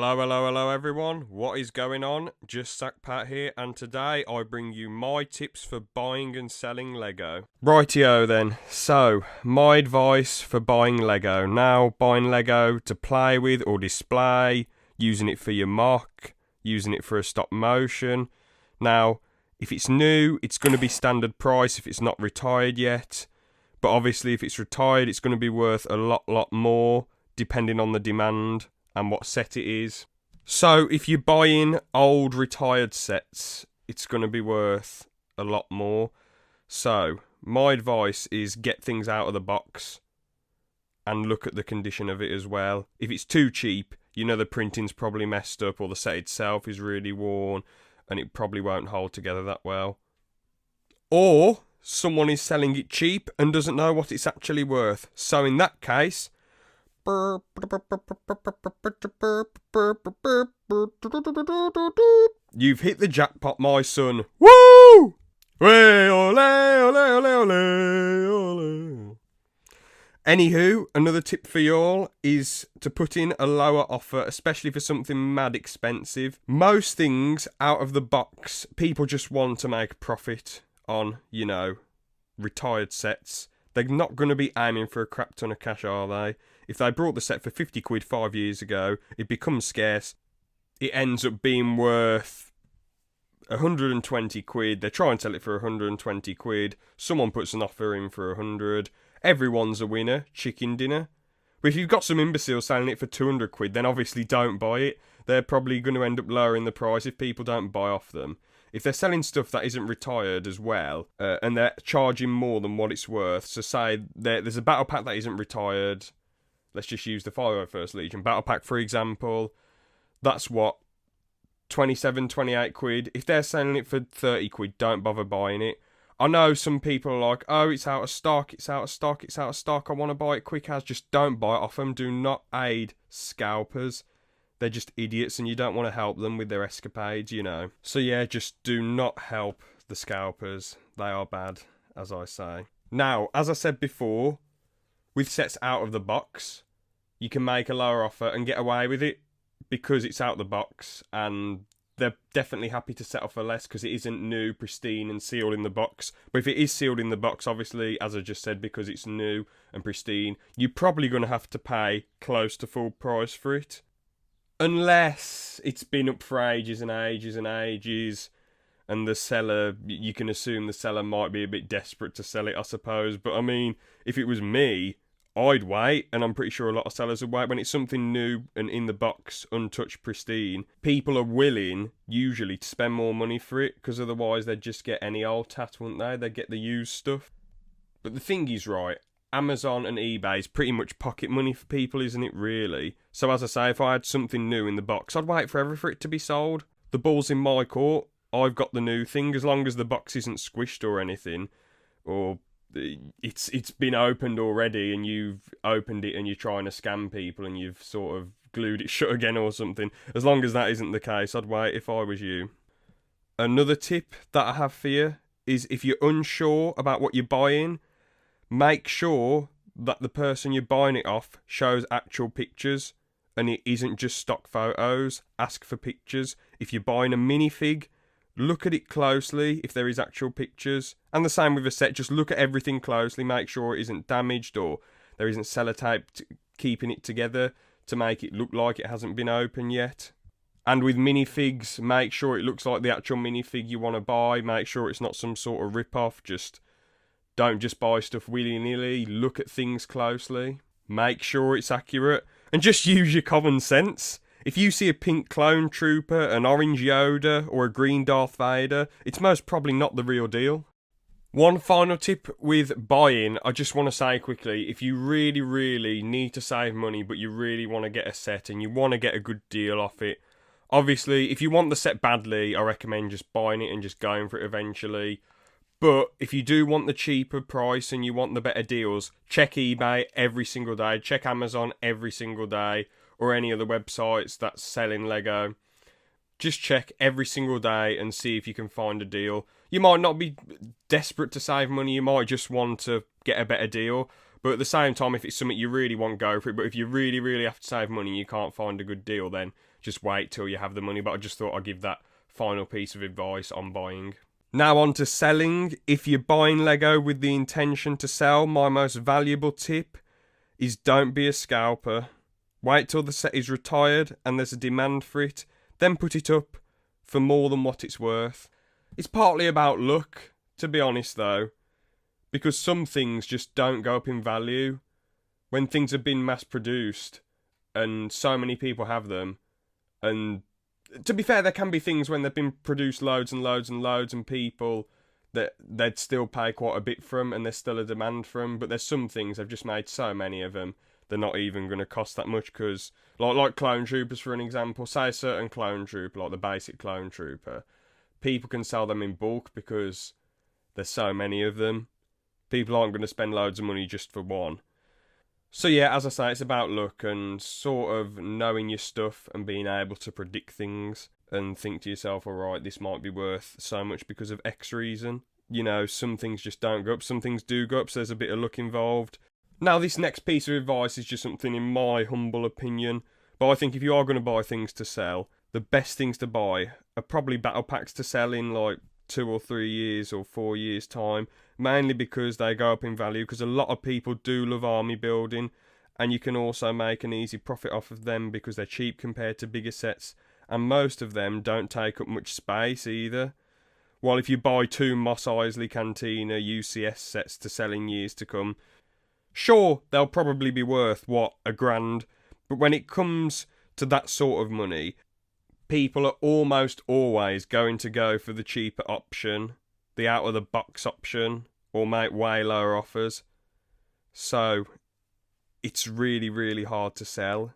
Hello everyone, what is going on? Just Sackpat here, and today I bring you my tips for buying and selling Lego. Rightio then, so my advice for buying Lego. Now, buying Lego to play with or display, using it for your mock, using it for a stop motion. Now, if it's new, it's going to be standard price if it's not retired yet. But obviously if it's retired, it's going to be worth a lot more, depending on the demand and what set it is. So if you're buying old retired sets, it's going to be worth a lot more. So my advice is get things out of the box and look at the condition of it as well. If it's too cheap, you know the printing's probably messed up or the set itself is really worn and it probably won't hold together that well. Or someone is selling it cheap and doesn't know what it's actually worth. So in that case, you've hit the jackpot, my son. Woo! Anywho, another tip for y'all is to put in a lower offer, especially for something mad expensive. Most things out of the box, people just want to make a profit on, you know, retired sets. They're not going to be aiming for a crap ton of cash, are they? If they brought the set for 50 quid 5 years ago, it becomes scarce. It ends up being worth 120 quid. They try and sell it for 120 quid. Someone puts an offer in for 100. Everyone's a winner. Chicken dinner. But if you've got some imbeciles selling it for 200 quid, then obviously don't buy it. They're probably going to end up lowering the price if people don't buy off them. If they're selling stuff that isn't retired as well, and they're charging more than what it's worth, so say there's a battle pack that isn't retired, let's just use the 501st Legion battle pack for example, that's what, 27, 28 quid. If they're selling it for 30 quid, don't bother buying it. I know some people are like, oh, it's out of stock, I want to buy it quick as. Just don't buy it off them. Do not aid scalpers. They're just idiots and you don't want to help them with their escapades, you know. So yeah, just do not help the scalpers. They are bad, as I say. Now, as I said before, with sets out of the box, you can make a lower offer and get away with it because it's out of the box, and they're definitely happy to settle for less because it isn't new, pristine and sealed in the box. But if it is sealed in the box, obviously, as I just said, because it's new and pristine, you're probably going to have to pay close to full price for it. Unless it's been up for ages and ages and ages, and the seller, you can assume the seller might be a bit desperate to sell it, I suppose. But I mean, if it was me, I'd wait, and I'm pretty sure a lot of sellers would wait. When it's something new and in the box, untouched, pristine, people are willing, usually, to spend more money for it, because otherwise they'd just get any old tat, wouldn't they? They'd get the used stuff. But the thing is, right, Amazon and eBay is pretty much pocket money for people, isn't it, really? So as I say, if I had something new in the box, I'd wait forever for it to be sold. The ball's in my court. I've got the new thing, as long as the box isn't squished or anything, or it's been opened already and you've opened it and you're trying to scam people and you've sort of glued it shut again or something. As long as that isn't the case, I'd wait if I was you. Another tip that I have for you is if you're unsure about what you're buying, make sure that the person you're buying it off shows actual pictures and it isn't just stock photos. Ask for pictures. If you're buying a minifig, look at it closely if there is actual pictures. And the same with a set, just look at everything closely, make sure it isn't damaged or there isn't sellotape keeping it together to make it look like it hasn't been opened yet. And with minifigs, make sure it looks like the actual minifig you want to buy. Make sure it's not some sort of rip-off. Don't just buy stuff willy-nilly. Look at things closely. Make sure it's accurate. And just use your common sense. If you see a pink clone trooper, an orange Yoda, or a green Darth Vader, it's most probably not the real deal. One final tip with buying, I just want to say quickly, if you really, really need to save money, but you really want to get a set and you want to get a good deal off it, obviously, if you want the set badly, I recommend just buying it and just going for it eventually. But if you do want the cheaper price and you want the better deals, check eBay every single day, check Amazon every single day, or any other websites that's selling Lego. Just check every single day and see if you can find a deal. You might not be desperate to save money, you might just want to get a better deal. But at the same time, if it's something you really want, go for it. But if you really, really have to save money and you can't find a good deal, then just wait till you have the money. But I just thought I'd give that final piece of advice on buying. Now on to selling. If you're buying Lego with the intention to sell, my most valuable tip is don't be a scalper. Wait till the set is retired and there's a demand for it, then put it up for more than what it's worth. It's partly about luck, to be honest though, because some things just don't go up in value when things have been mass produced and so many people have them. And to be fair, there can be things when they've been produced loads and loads and loads and people that they'd still pay quite a bit for them and there's still a demand for them. But there's some things they've just made so many of them, they're not even going to cost that much. Because like clone troopers, for an example, say a certain clone trooper, like the basic clone trooper, people can sell them in bulk because there's so many of them. People aren't going to spend loads of money just for one. So yeah, as I say, it's about luck and sort of knowing your stuff and being able to predict things and think to yourself, alright, this might be worth so much because of X reason. You know, some things just don't go up, some things do go up, so there's a bit of luck involved. Now, this next piece of advice is just something in my humble opinion, but I think if you are going to buy things to sell, the best things to buy are probably battle packs to sell in like 2 or 3 years or 4 years time, mainly because they go up in value, because a lot of people do love army building, and you can also make an easy profit off of them because they're cheap compared to bigger sets, and most of them don't take up much space either. While if you buy 2 Mos Eisley Cantina UCS sets to sell in years to come, sure, they'll probably be worth, what, $1,000, but when it comes to that sort of money, people are almost always going to go for the cheaper option, the out-of-the-box option, or make way lower offers. So, it's really, really hard to sell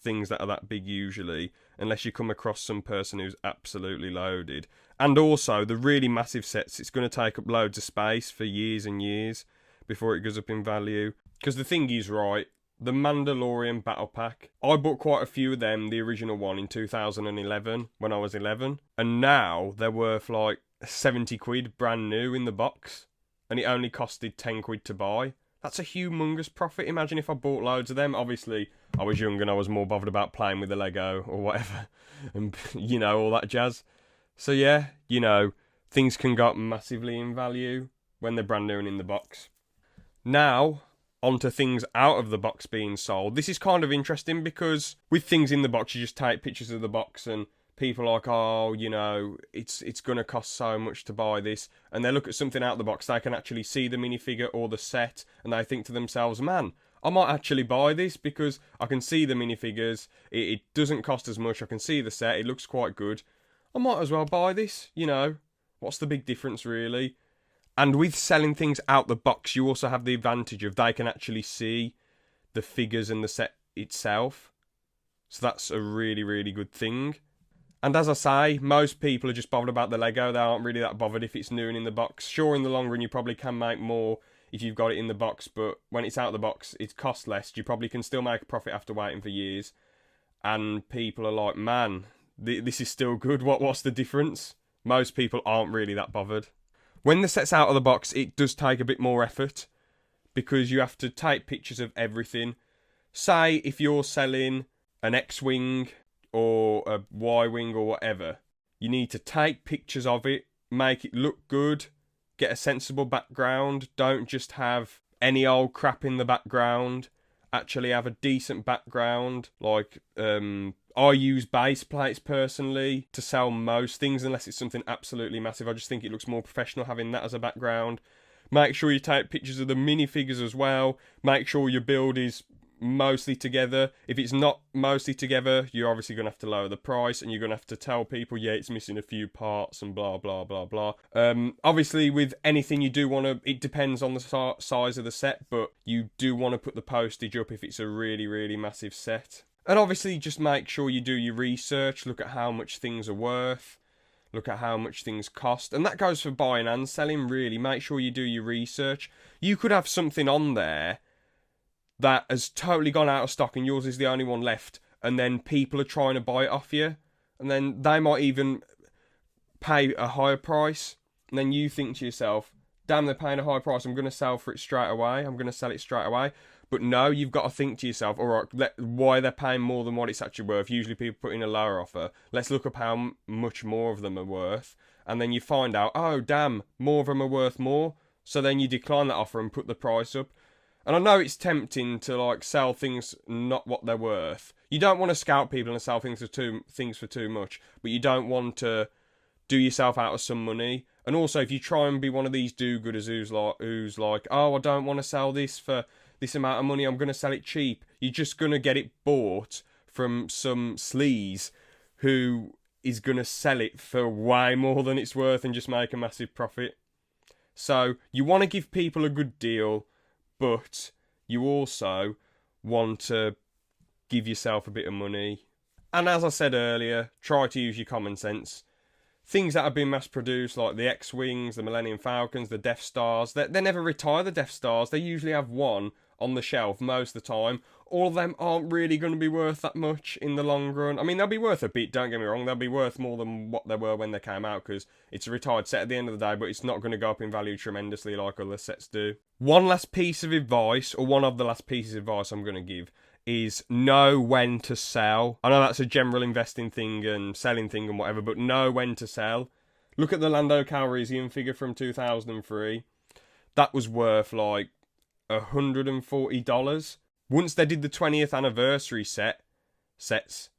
things that are that big usually, unless you come across some person who's absolutely loaded. And also, the really massive sets, it's going to take up loads of space for years and years before it goes up in value. Because the thing is, right, the Mandalorian Battle Pack, I bought quite a few of them, the original one, in 2011, when I was 11. And now, they're worth like 70 quid brand new in the box. And it only costed 10 quid to buy. That's a humongous profit. Imagine if I bought loads of them. Obviously, I was young and I was more bothered about playing with the Lego or whatever. And, you know, all that jazz. So yeah, you know, things can go up massively in value when they're brand new and in the box. Now, onto things out of the box being sold. This is kind of interesting because with things in the box, you just take pictures of the box and people are like, oh, you know, it's going to cost so much to buy this. And they look at something out of the box, they can actually see the minifigure or the set, and they think to themselves, man, I might actually buy this because I can see the minifigures, it doesn't cost as much, I can see the set, it looks quite good. I might as well buy this, you know. What's the big difference, really? And with selling things out the box, you also have the advantage of they can actually see the figures and the set itself. So that's a really, really good thing. And as I say, most people are just bothered about the Lego. They aren't really that bothered if it's new and in the box. Sure, in the long run, you probably can make more if you've got it in the box, but when it's out of the box, it costs less. You probably can still make a profit after waiting for years. And people are like, man, this is still good. What's the difference? Most people aren't really that bothered. When the set's out of the box, it does take a bit more effort because you have to take pictures of everything. Say if you're selling an X-Wing or a Y-Wing or whatever, you need to take pictures of it, make it look good, get a sensible background, don't just have any old crap in the background, actually have a decent background. Like, I use base plates personally to sell most things unless it's something absolutely massive. I just think it looks more professional having that as a background. Make sure you take pictures of the minifigures as well. Make sure your build is mostly together. If it's not mostly together, you're obviously going to have to lower the price and you're going to have to tell people, yeah, it's missing a few parts and blah, blah, blah, blah. Obviously, with anything you do want to, it depends on the size of the set, but you do want to put the postage up if it's a really, really massive set. And obviously, just make sure you do your research, look at how much things are worth, look at how much things cost. And that goes for buying and selling, really. Make sure you do your research. You could have something on there that has totally gone out of stock and yours is the only one left, and then people are trying to buy it off you, and then they might even pay a higher price, and then you think to yourself, damn, they're paying a high price, I'm going to sell for it straight away, I'm going to sell it straight away. But no, you've got to think to yourself, all right, why they're paying more than what it's actually worth. Usually people put in a lower offer. Let's look up how much more of them are worth. And then you find out, oh, damn, more of them are worth more. So then you decline that offer and put the price up. And I know it's tempting to like sell things not what they're worth. You don't want to scout people and sell things for too much, but you don't want to do yourself out of some money. And also, if you try and be one of these do-gooders who's like, oh, I don't want to sell this for this amount of money, I'm going to sell it cheap. You're just going to get it bought from some sleaze who is going to sell it for way more than it's worth and just make a massive profit. So you want to give people a good deal, but you also want to give yourself a bit of money. And as I said earlier, try to use your common sense. Things that have been mass-produced, like the X-Wings, the Millennium Falcons, the Death Stars, they never retire the Death Stars. They usually have one on the shelf most of the time. All of them aren't really going to be worth that much in the long run. I mean, they'll be worth a bit, don't get me wrong. They'll be worth more than what they were when they came out, because it's a retired set at the end of the day, but it's not going to go up in value tremendously like other sets do. One last piece of advice, or one of the last pieces of advice I'm going to give, is know when to sell. I know that's a general investing thing and selling thing and whatever, but know when to sell. Look at the Lando Calrissian figure from 2003. That was worth like $140. Once they did the 20th anniversary sets,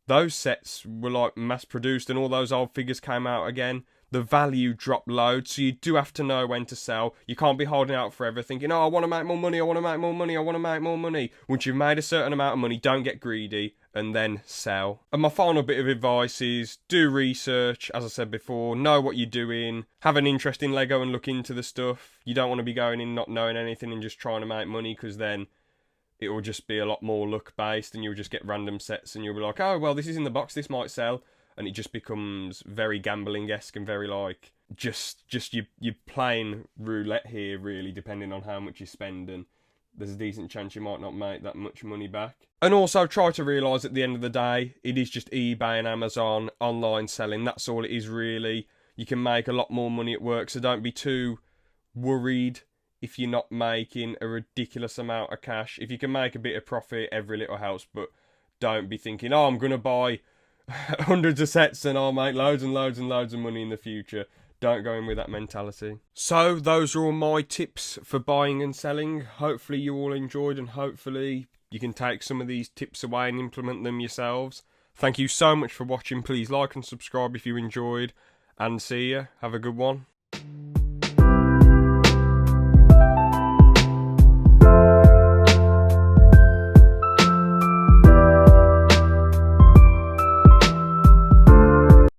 those sets were like mass produced and all those old figures came out again. The value dropped loads, so you do have to know when to sell. You can't be holding out forever thinking, oh, I want to make more money, I want to make more money, I want to make more money. Once you've made a certain amount of money, don't get greedy and then sell. And my final bit of advice is do research, as I said before, know what you're doing, have an interest in Lego and look into the stuff. You don't want to be going in not knowing anything and just trying to make money, because then it will just be a lot more luck based and you'll just get random sets and you'll be like, oh, well, this is in the box, this might sell. And it just becomes very gambling-esque and very like just you're playing roulette here, really, depending on how much you spend, and there's a decent chance you might not make that much money back. And also try to realise at the end of the day, it is just eBay and Amazon online selling. That's all it is, really. You can make a lot more money at work, so don't be too worried if you're not making a ridiculous amount of cash. If you can make a bit of profit, every little helps, but don't be thinking, oh, I'm going to buy hundreds of sets and I'll make loads and loads and loads of money in the future. Don't go in with that mentality. So those are all my tips for buying and selling. Hopefully you all enjoyed, and hopefully you can take some of these tips away and implement them yourselves. Thank you so much for watching. Please like and subscribe if you enjoyed, and see ya. Have a good one.